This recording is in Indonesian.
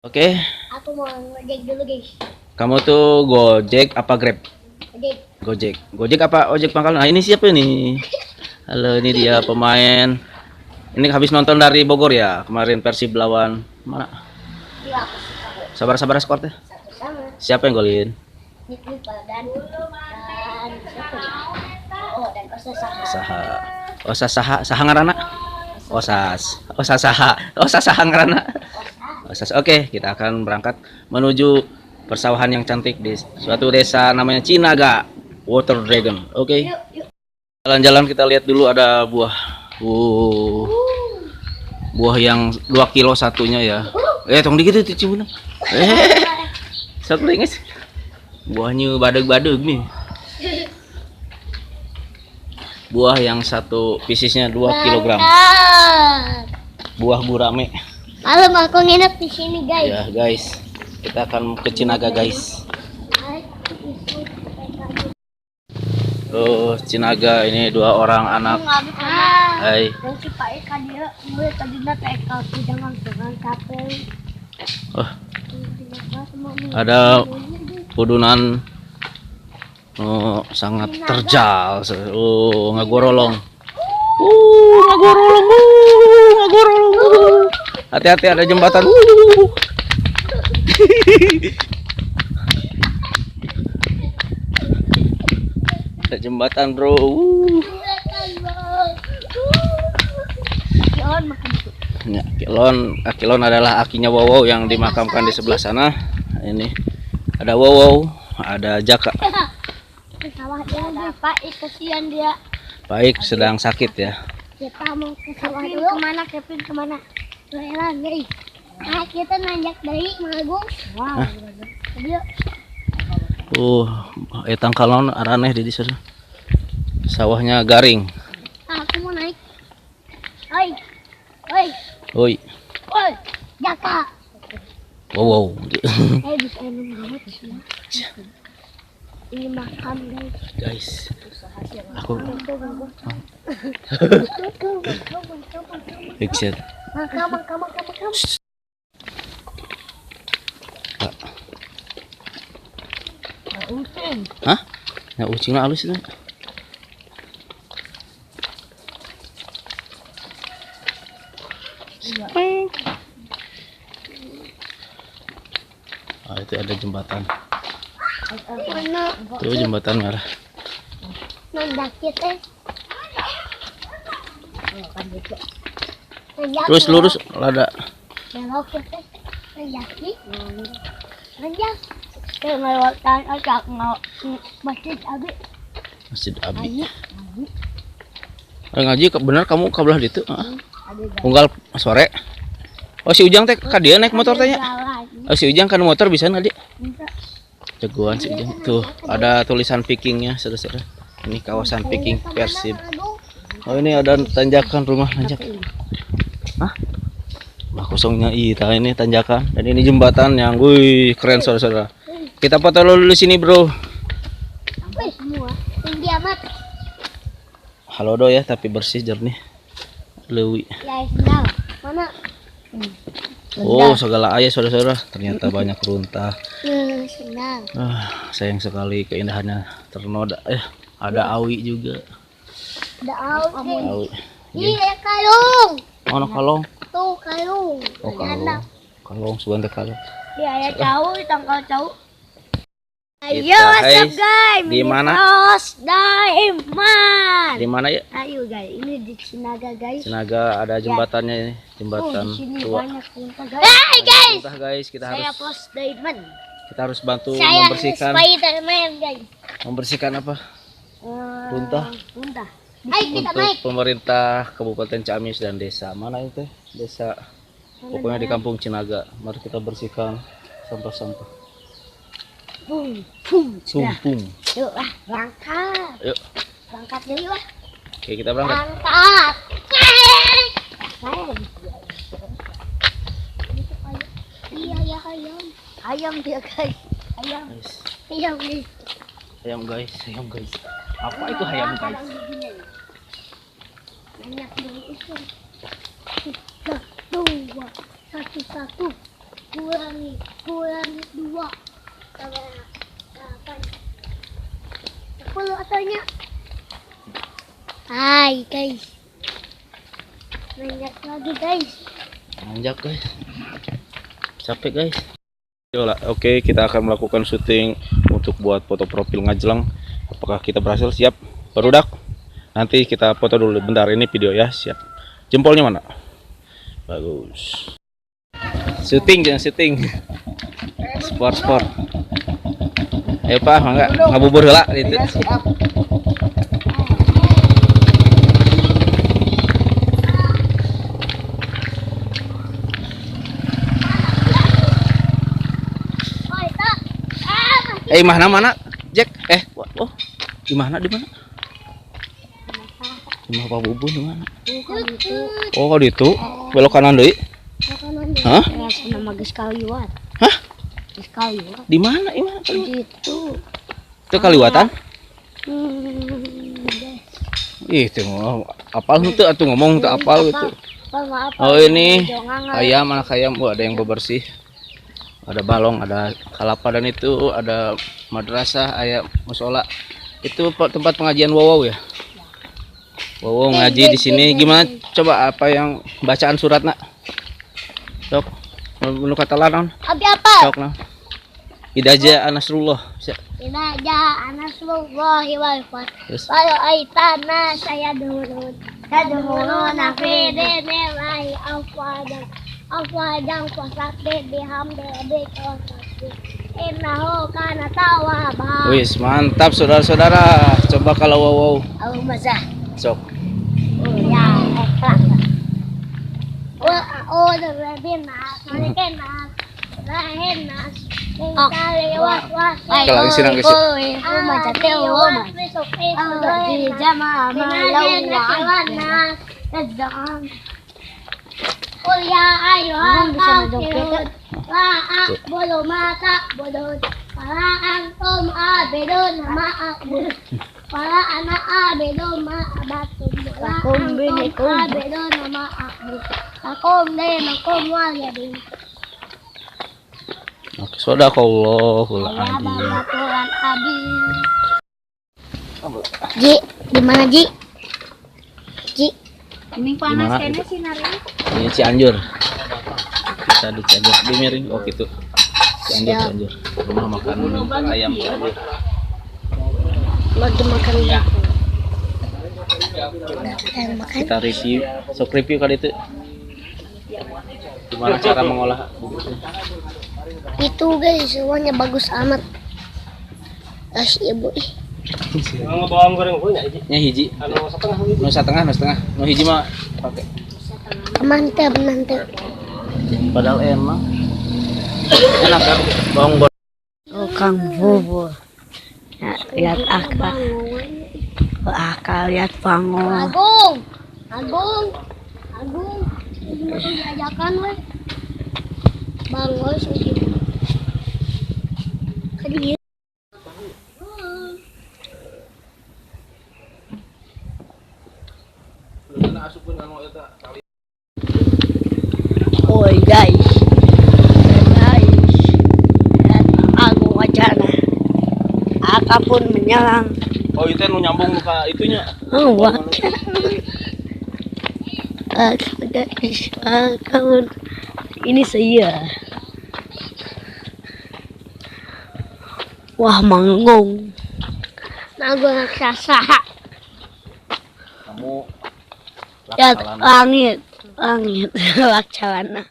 Oke, Aku mau ngejek dulu guys. kamu tuh Gojek apa Grab? Ngejek. Gojek. Gojek apa ojek pangkalan? Nah, ini siapa nih? Halo, ini dia pemain. Ini habis nonton dari Bogor ya, kemarin Persib lawan mana? Iya aku suka. Sabar-sabar skornya. Satu sama. Siapa yang golin? Nik lupa dan siapa ya? Oh dan Osasaha. Saha. Osa saha, saha ngaranna? Osas. Osa saha. Osa saha ngaranna? Osas. Oke, kita akan berangkat menuju persawahan yang cantik di suatu desa namanya Cinaga Water Dragon. Oke. Yuk yuk. Jalan-jalan kita lihat dulu ada buah. Buah yang 2 kilo satunya ya. Tong dikit tuh cium. Satu guys. Buahnya badeg-badeg nih. Buah yang satu piecesnya 2 kilogram. Buah gurame. Malam aku nginep di sini guys. Ya guys, kita akan ke Cinaga guys. Cinaga ini 2 orang anak. Hai. Dan si Pak Eka dia mulai tadi nate Eka jangan capek. Oh, ada pudunan sangat terjal. Ngagorolong. Ngagorolong. Ngagorolong. Hati-hati ada jembatan. Ada jembatan, bro. Ya, Kilon adalah akinya Wowow yang dimakamkan di sebelah sana. Ini ada Wowow, ada Jaka. Sawah dia Pak kasihan dia. Baik, sedang sakit ya. Kita mau ke sawah dulu. Kevin kemana? Jalan guys. Nah, kita nanjak dari Magung. Wow. Dia Tangkalon araneh di sana. Sawahnya garing. aku mau naik. Oi. Oi. Oi. Oi. Jaka. Wow. Bisa minum banget sih. Ini makan guys. Aku Fixed. Makan. Hah? Ya ucing halus itu. Itu ada jembatan. Mana? Tuh jembatan merah. Nandak kita. Terus lurus lada. Belok kita. Nanjaki. Nanjak. Kita melewatkan agak masjid Abi. Masjid Abi. Ngaji bener kamu kabelah ditu. Unggal sore. Oh si Ujang teh ka dia naik motor teh nya. Oh si Ujang kan motor bisa nggak dia? Jagoan si Ujang. Tuh ada tulisan Vikingnya saudara-saudara. Ini kawasan Viking Persib. Oh ini ada tanjakan rumah nanjak. Hah? Bah kosongnya ini tanjakan dan ini jembatan yang wih keren saudara-saudara. Kita foto dulu di sini, bro. Wih, semua tinggi amat. Halo do ya, tapi bersih jernih. Lewi. Ya, sendal. Mana? Oh, segala ayah saudara-saudara. Ternyata banyak runtah. Sendal. Sayang sekali keindahannya ternoda. Ada awi juga. Ada awi. Awi. Iya, kalung. Mana kalong? Tuh, kalung. Oh, kalong. Kalong sebentar kalong. Iya, ya jauh, tangkal jauh. Ayo, Kita, what's up guys? di mana? Diamond. Di mana ya? Ayo guys, ini di Cinaga guys. Cinaga ada jembatannya ini, jembatan di sini tua. banyak runtah guys. Hai guys. Runtah guys, kita Saya harus Pos Diamond. kita harus bantu Saya membersihkan. Spiderman guys. Membersihkan apa? Runtah. Runtah. Ayo kita Untuk naik. pemerintah Kabupaten Ciamis dan desa mana itu? Desa pokoknya di Kampung Cinaga. Mari kita bersihkan sampah-sampah. Pum. Sumpung. Yuk lah, berangkat. Yuk. Berangkat dulu lah. Oke, kita berangkat. Berangkat. Iya ya ayam. Ayam dia guys. Ayam. Guys. Ayam guys. Ayam guys, ayam guys. Apa itu ayam guys? Banyak dulu itu. 3, 2, 1, 1. kurangi 2 tambah 8. 10 ataunya. Hai guys. Nanjak lagi guys. Nanjak guys. Capek guys. Oke, kita akan melakukan syuting untuk buat foto profil Ngajleng. Apakah kita berhasil? Siap? Barudak. Nanti kita foto dulu. Bentar, ini video ya. Siap. Jempolnya mana? Bagus. Syuting, jangan syuting. Sport. Ayo Pak, mangga ngabubur heula gitu. Mana Jack? Oh, di mana? Di mana Pak Bubun di mana? Oh, di itu. Belok kanan deui. Hah? Ya, sama geus kaliwat. Hah? Geus kaliwat. Di mana? Gitu. Itu kaliwatan? Guys. Itu apal henteu atuh ngomong teu apal gitu. Maaf. Oh, ini ayam, anak ayam. Ada yang bebersih. Ada balong, ada kalapa, dan itu ada madrasah, ayam musola. Itu tempat pengajian wow ya. Wow ngaji di sini. Gimana? Coba apa yang bacaan surat nak? Sok. Menu kata lanon. Abi apa? Sok nah. Idaja Nasrullah. Idaja Nasrullah wal fath. Yes. Walau aitana saya dulu. Tadhuruna fi dinillahi afwajan fasabbih bihamdi rabbika innahu kana tawwaba. Wis, mantap saudara-saudara. Coba kalau wow. Allahumma zah. Sok. Oh ya, ikhlas. Oh, rabbinas, malikinas, rahinas. Kalau isi nang isi. Qul ya ayyuhal kafirun la a'budu ma ta'budun wala antum a'budun ma a'budu wala ana a'budu ma abattum wala antum a'budun ma a'budu lakum dinakum waliyadin. Oke, sadaqallahul adzim. Baturan abi. Ji, di mana Ji? Ji. Ini panas kayaknya sinarnya. Ini Cianjur. Kita di Cianjur, di miring. Oh gitu. Cianjur. Rumah makan ayam Cianjur. Lagi makan ya. Kita review, sok review kali itu. Gimana cara mengolah bubuknya? Itu guys, semuanya bagus amat. Ibu. Mau bawang goreng punya hiji. Nya hiji. Anu setengah. Nu setengah. Nu hiji mah pakai. Mantap nanti. Padahal enak. Enak kan bawang goreng. Oh, Kang Bubur. Ya, lihat akal lihat bangun. Agung. Ini diajakan weh. Bangun sih. Kadi Oi guys, lihat aku wajana. Aka pun menyerang. Oh itu nu nyambung ke itunya. Oh wah. Guys, kawan ini saya. Wah manggung. Naga raksasa. Kamu Lihat langit laksana.